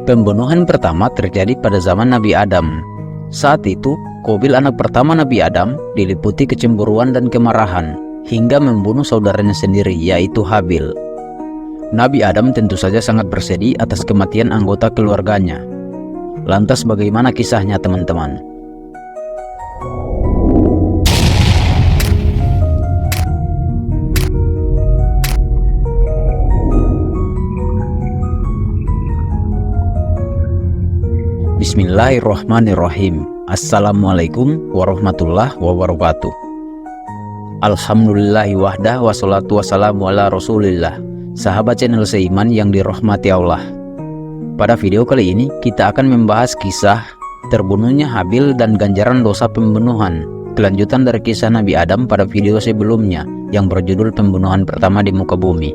Pembunuhan pertama terjadi pada zaman Nabi Adam. Saat itu, Qabil anak pertama Nabi Adam diliputi kecemburuan dan kemarahan hingga membunuh saudaranya sendiri, yaitu Habil. Nabi Adam tentu saja sangat bersedih atas kematian anggota keluarganya. Lantas bagaimana kisahnya, teman-teman? Bismillahirrahmanirrahim. Assalamualaikum warahmatullahi wabarakatuh. Alhamdulillahi wahdah wassalatu wassalamu ala rasulillah. Sahabat channel Seiman yang dirahmati Allah, pada video kali ini kita akan membahas kisah terbunuhnya Habil dan ganjaran dosa pembunuhan, kelanjutan dari kisah Nabi Adam pada video sebelumnya yang berjudul pembunuhan pertama di muka bumi.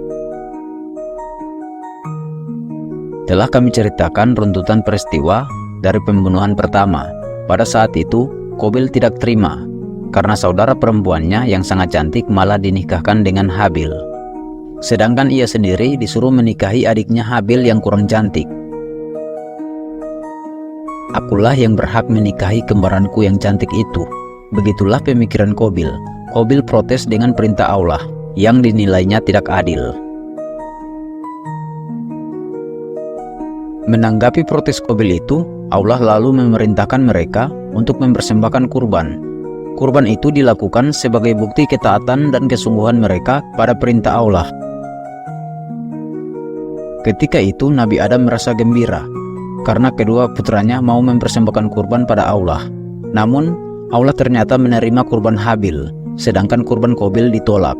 Telah kami ceritakan runtutan peristiwa dari pembunuhan pertama. Pada saat itu, Qabil tidak terima karena saudara perempuannya yang sangat cantik malah dinikahkan dengan Habil. Sedangkan ia sendiri disuruh menikahi adiknya Habil yang kurang cantik. Akulah yang berhak menikahi kembaranku yang cantik itu. Begitulah pemikiran Qabil. Qabil protes dengan perintah Allah yang dinilainya tidak adil. Menanggapi protes Qabil itu, Allah lalu memerintahkan mereka untuk mempersembahkan kurban. Kurban itu dilakukan sebagai bukti ketaatan dan kesungguhan mereka pada perintah Allah. Ketika itu Nabi Adam merasa gembira karena kedua putranya mau mempersembahkan kurban pada Allah. Namun Allah ternyata menerima kurban Habil, sedangkan kurban Qabil ditolak.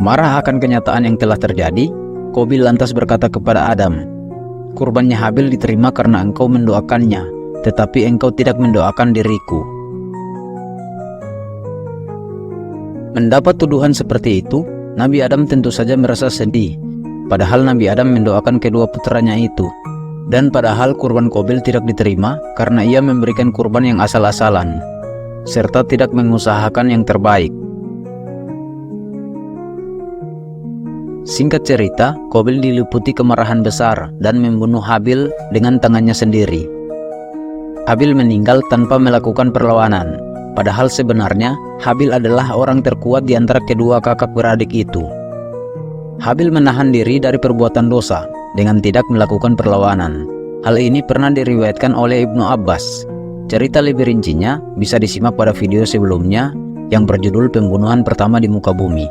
Marah akan kenyataan yang telah terjadi, Qabil lantas berkata kepada Adam, "Kurbannya Habil diterima karena engkau mendoakannya, tetapi engkau tidak mendoakan diriku." Mendapat tuduhan seperti itu, Nabi Adam tentu saja merasa sedih. Padahal Nabi Adam mendoakan kedua putranya itu. Dan padahal kurban Qabil tidak diterima karena ia memberikan kurban yang asal-asalan, serta tidak mengusahakan yang terbaik. Singkat cerita, Qabil diliputi kemarahan besar dan membunuh Habil dengan tangannya sendiri. Habil meninggal tanpa melakukan perlawanan, padahal sebenarnya Habil adalah orang terkuat di antara kedua kakak beradik itu. Habil menahan diri dari perbuatan dosa dengan tidak melakukan perlawanan. Hal ini pernah diriwayatkan oleh Ibnu Abbas. Cerita lebih rincinya bisa disimak pada video sebelumnya yang berjudul pembunuhan pertama di muka bumi.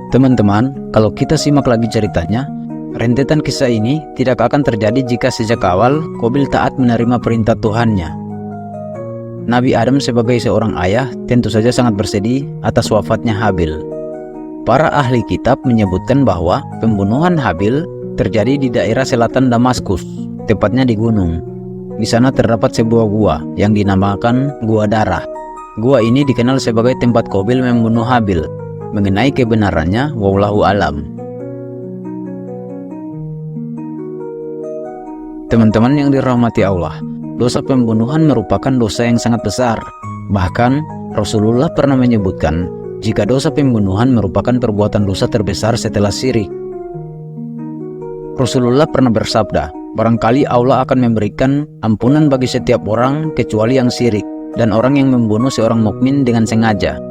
Teman-teman, kalau kita simak lagi ceritanya, rentetan kisah ini tidak akan terjadi jika sejak awal Qabil taat menerima perintah Tuhannya. Nabi Adam sebagai seorang ayah tentu saja sangat bersedih atas wafatnya Habil. Para ahli kitab menyebutkan bahwa pembunuhan Habil terjadi di daerah selatan Damaskus, tepatnya di gunung. Di sana terdapat sebuah gua yang dinamakan Gua Darah. Gua ini dikenal sebagai tempat Qabil membunuh Habil. Mengenai kebenarannya, wallahu alam. Teman-teman yang dirahmati Allah, dosa pembunuhan merupakan dosa yang sangat besar. Bahkan Rasulullah pernah menyebutkan jika dosa pembunuhan merupakan perbuatan dosa terbesar setelah syirik. Rasulullah pernah bersabda, barangkali Allah akan memberikan ampunan bagi setiap orang kecuali yang syirik dan orang yang membunuh seorang mukmin dengan sengaja.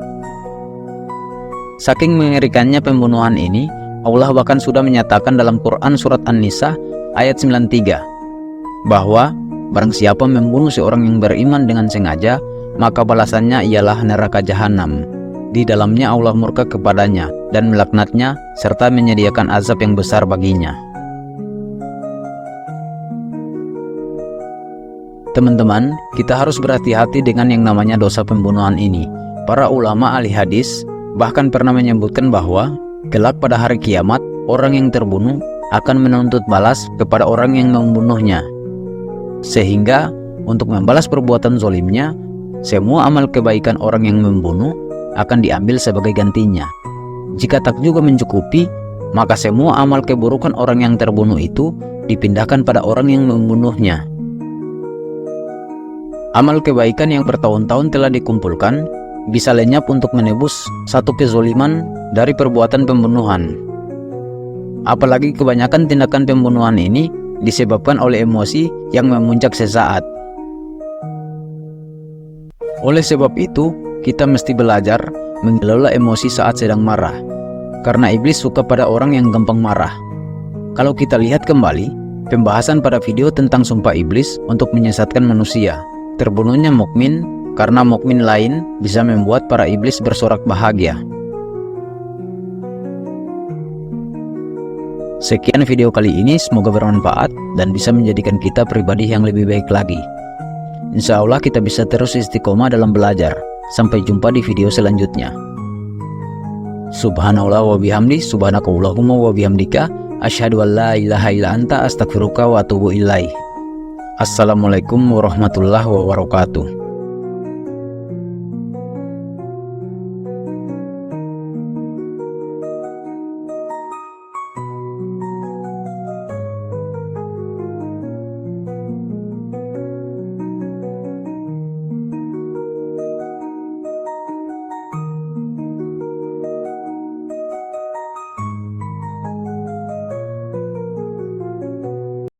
Saking mengerikannya pembunuhan ini, Allah bahkan sudah menyatakan dalam Quran surat An-Nisa ayat 93 bahwa barang siapa membunuh seorang yang beriman dengan sengaja, maka balasannya ialah neraka jahanam. Di dalamnya Allah murka kepadanya dan melaknatnya serta menyediakan azab yang besar baginya. Teman-teman, kita harus berhati-hati dengan yang namanya dosa pembunuhan ini. Para ulama ahli hadis bahkan pernah menyebutkan bahwa kelak pada hari kiamat, orang yang terbunuh akan menuntut balas kepada orang yang membunuhnya. Sehingga untuk membalas perbuatan zolimnya, semua amal kebaikan orang yang membunuh akan diambil sebagai gantinya. Jika tak juga mencukupi, maka semua amal keburukan orang yang terbunuh itu dipindahkan pada orang yang membunuhnya. Amal kebaikan yang bertahun-tahun telah dikumpulkan bisa lenyap untuk menebus satu kezoliman dari perbuatan pembunuhan. Apalagi kebanyakan tindakan pembunuhan ini disebabkan oleh emosi yang memuncak sesaat. Oleh sebab itu, kita mesti belajar mengelola emosi saat sedang marah, karena iblis suka pada orang yang gampang marah. Kalau kita lihat kembali pembahasan pada video tentang sumpah iblis untuk menyesatkan manusia, terbunuhnya mukmin karena mukmin lain bisa membuat para iblis bersorak bahagia. Sekian video kali ini, semoga bermanfaat dan bisa menjadikan kita pribadi yang lebih baik lagi. Insya Allah kita bisa terus istiqomah dalam belajar. Sampai jumpa di video selanjutnya. Subhanallah wa bihamdi, subhanakallahumma wa bihamdika, asyhadu an la ilaha illa anta, astaghfiruka wa atubu ilaih. Assalamualaikum warahmatullahi wabarakatuh.